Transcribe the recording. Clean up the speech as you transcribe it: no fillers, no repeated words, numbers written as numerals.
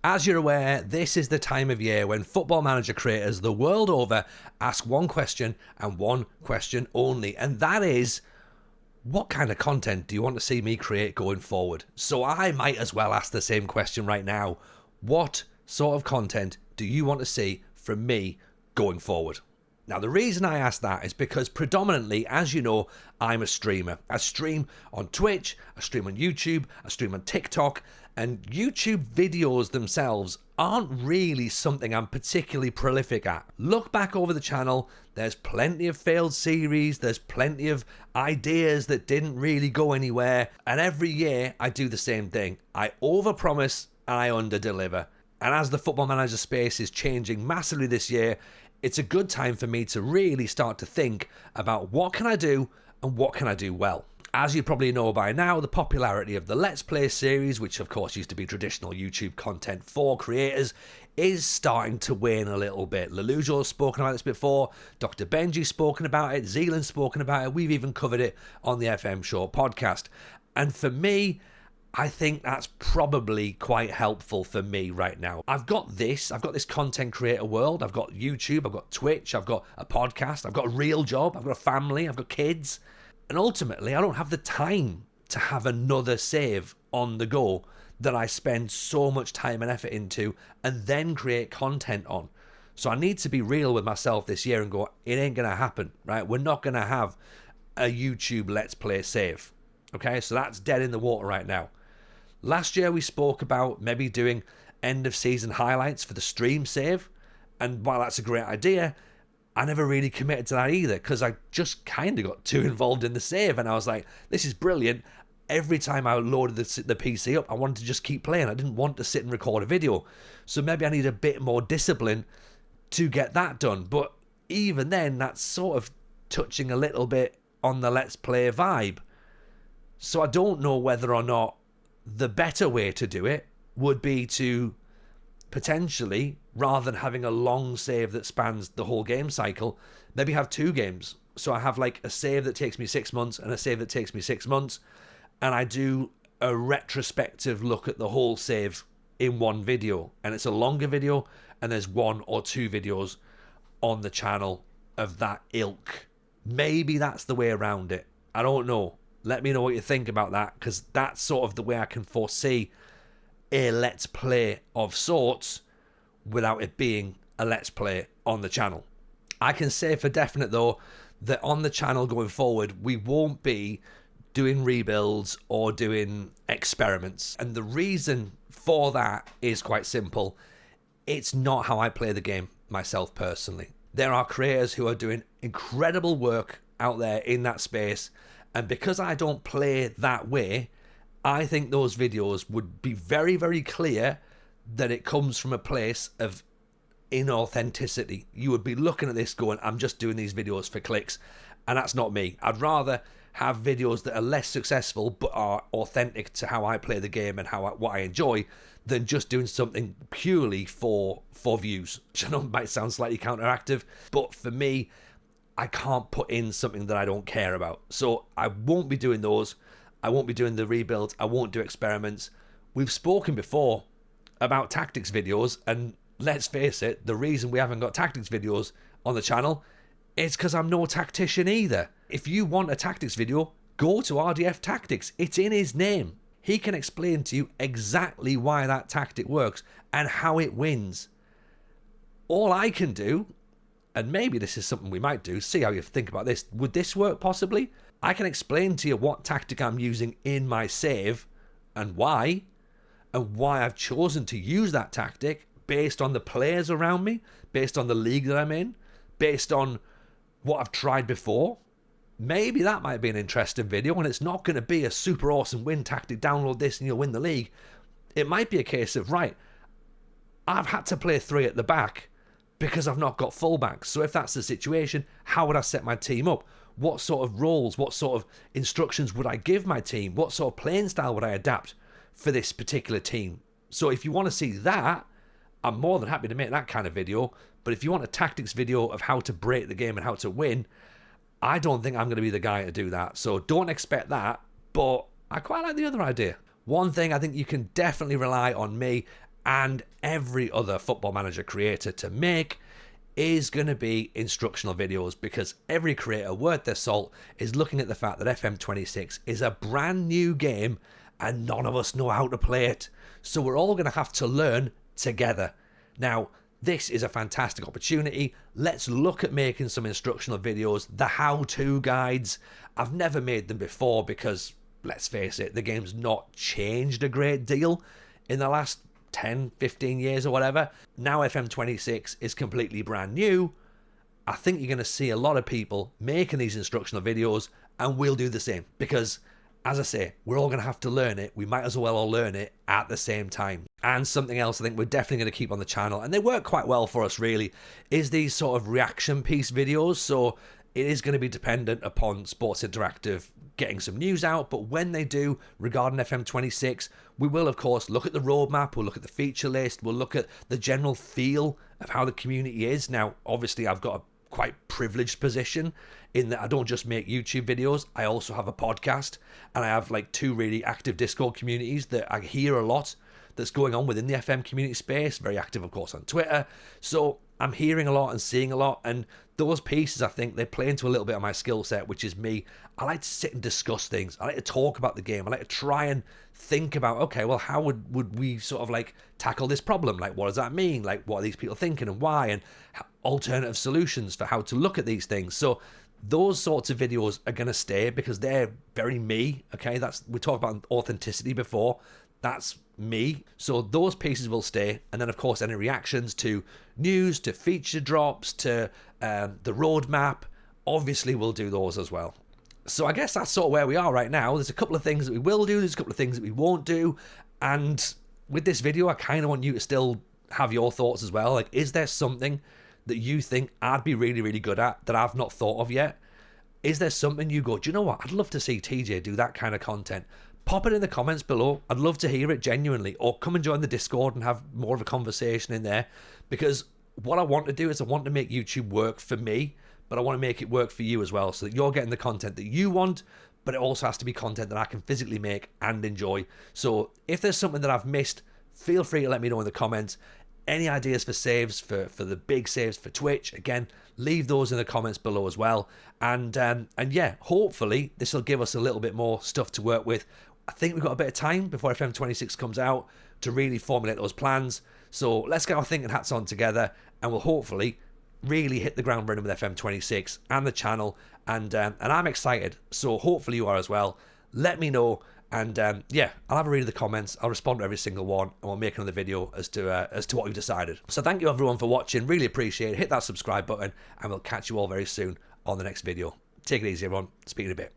As you're aware, this is the time of year when Football Manager creators the world over ask one question and one question only, and that is, what kind of content do you want to see me create going forward? So I might as well ask the same question right now. What sort of content do you want to see from me going forward? Now, the reason I ask that is because predominantly, as you know, I'm a streamer. I stream on Twitch, I stream on YouTube, I stream on TikTok, and YouTube videos themselves aren't really something I'm particularly prolific at. Look back over the channel, there's plenty of failed series, there's plenty of ideas that didn't really go anywhere, and every year I do the same thing. I overpromise and I underdeliver. And as the Football Manager space is changing massively this year, it's a good time for me to really start to think about what can I do and what can I do well. As you probably know by now, the popularity of the Let's Play series, which of course used to be traditional YouTube content for creators, is starting to wane a little bit. Lelujo's spoken about this before, Dr. Benji's spoken about it, Zealand's spoken about it, we've even covered it on the FM Show podcast. And for me, I think that's probably quite helpful for me right now. I've got this content creator world. I've got YouTube, I've got Twitch, I've got a podcast, I've got a real job, I've got a family, I've got kids. And ultimately, I don't have the time to have another save on the go that I spend so much time and effort into and then create content on. So I need to be real with myself this year and go, it ain't going to happen, right? We're not going to have a YouTube Let's Play save. Okay, so that's dead in the water right now. Last year we spoke about maybe doing end of season highlights for the stream save, and while that's a great idea, I never really committed to that either because I just kind of got too involved in the save, and I was like, this is brilliant. Every time I loaded the PC up, I wanted to just keep playing. I didn't want to sit and record a video, so maybe I need a bit more discipline to get that done. But even then, that's sort of touching a little bit on the Let's Play vibe. So I don't know whether or not the better way to do it would be to potentially, rather than having a long save that spans the whole game cycle, maybe have two games. So I have like a save that takes me 6 months and a save that takes me 6 months, and I do a retrospective look at the whole save in one video, and it's a longer video, and there's 1 or 2 videos on the channel of that ilk. Maybe that's the way around it. I don't know. Let me know what you think about that, because that's sort of the way I can foresee a Let's Play of sorts without it being a Let's Play on the channel. I can say for definite, though, that on the channel going forward, we won't be doing rebuilds or doing experiments. And the reason for that is quite simple. It's not how I play the game myself personally. There are creators who are doing incredible work out there in that space, and because I don't play that way, I think those videos would be very, very clear that it comes from a place of inauthenticity. You would be looking at this going, I'm just doing these videos for clicks, and that's not me. I'd rather have videos that are less successful but are authentic to how I play the game and what I enjoy than just doing something purely for views. Which I know might sound slightly counteractive, but for me, I can't put in something that I don't care about. So I won't be doing those. I won't be doing the rebuilds. I won't do experiments. We've spoken before about tactics videos, and let's face it, the reason we haven't got tactics videos on the channel is because I'm no tactician either. If you want a tactics video, go to RDF Tactics. It's in his name. He can explain to you exactly why that tactic works and how it wins. All I can do, and maybe this is something we might do, see how you think about this. Would this work possibly? I can explain to you what tactic I'm using in my save and why I've chosen to use that tactic based on the players around me, based on the league that I'm in, based on what I've tried before. Maybe that might be an interesting video, and it's not going to be a super awesome win tactic, download this and you'll win the league. It might be a case of, right, I've had to play 3 at the back because I've not got fullbacks. So if that's the situation, how would I set my team up? What sort of roles, what sort of instructions would I give my team? What sort of playing style would I adapt for this particular team? So if you want to see that, I'm more than happy to make that kind of video. But if you want a tactics video of how to break the game and how to win, I don't think I'm going to be the guy to do that. So don't expect that, but I quite like the other idea. One thing I think you can definitely rely on me and every other Football Manager creator to make is going to be instructional videos, because every creator worth their salt is looking at the fact that FM26 is a brand new game and none of us know how to play it. So we're all going to have to learn together. Now, this is a fantastic opportunity. Let's look at making some instructional videos, the how-to guides. I've never made them before because, let's face it, the game's not changed a great deal in the last 10, 15 years or whatever. Now FM26 is completely brand new. I think you're going to see a lot of people making these instructional videos, and we'll do the same because, as I say, we're all going to have to learn it. We might as well all learn it at the same time. And something else I think we're definitely going to keep on the channel, and they work quite well for us really, is these sort of reaction piece videos. So it is going to be dependent upon Sports Interactive getting some news out, but when they do regarding FM26, we will of course look at the roadmap, we'll look at the feature list, we'll look at the general feel of how the community is. Now, obviously I've got a quite privileged position in that I don't just make YouTube videos, I also have a podcast, and I have like 2 really active Discord communities that I hear a lot that's going on within the FM community space. Very active, of course, on Twitter. So I'm hearing a lot and seeing a lot, and those pieces, I think, they play into a little bit of my skill set, which is me. I like to sit and discuss things. I like to talk about the game. I like to try and think about, okay, well, how would we sort of like tackle this problem? Like, what does that mean? Like, what are these people thinking and why? And alternative solutions for how to look at these things. So those sorts of videos are going to stay because they're very me, okay? We talked about authenticity before. That's me. So those pieces will stay. And then, of course, any reactions to news, to feature drops, to the roadmap, obviously we'll do those as well. So I guess that's sort of where we are right now. There's a couple of things that we will do. There's a couple of things that we won't do. And with this video, I kind of want you to still have your thoughts as well. Like, is there something that you think I'd be really, really good at that I've not thought of yet? Is there something you go, do you know what? I'd love to see TJ do that kind of content. Pop it in the comments below. I'd love to hear it genuinely. Or come and join the Discord and have more of a conversation in there. Because what I want to do is I want to make YouTube work for me, but I want to make it work for you as well, so that you're getting the content that you want, but it also has to be content that I can physically make and enjoy. So if there's something that I've missed, feel free to let me know in the comments. Any ideas for saves, for the big saves for Twitch, again, leave those in the comments below as well. And yeah, hopefully this will give us a little bit more stuff to work with. I think we've got a bit of time before FM26 comes out to really formulate those plans. So let's get our thinking hats on together, and we'll hopefully really hit the ground running with FM26 and the channel. And I'm excited. So hopefully you are as well. Let me know. And yeah, I'll have a read of the comments. I'll respond to every single one, and we'll make another video as to what we've decided. So thank you everyone for watching. Really appreciate it. Hit that subscribe button, and we'll catch you all very soon on the next video. Take it easy, everyone. Speak in a bit.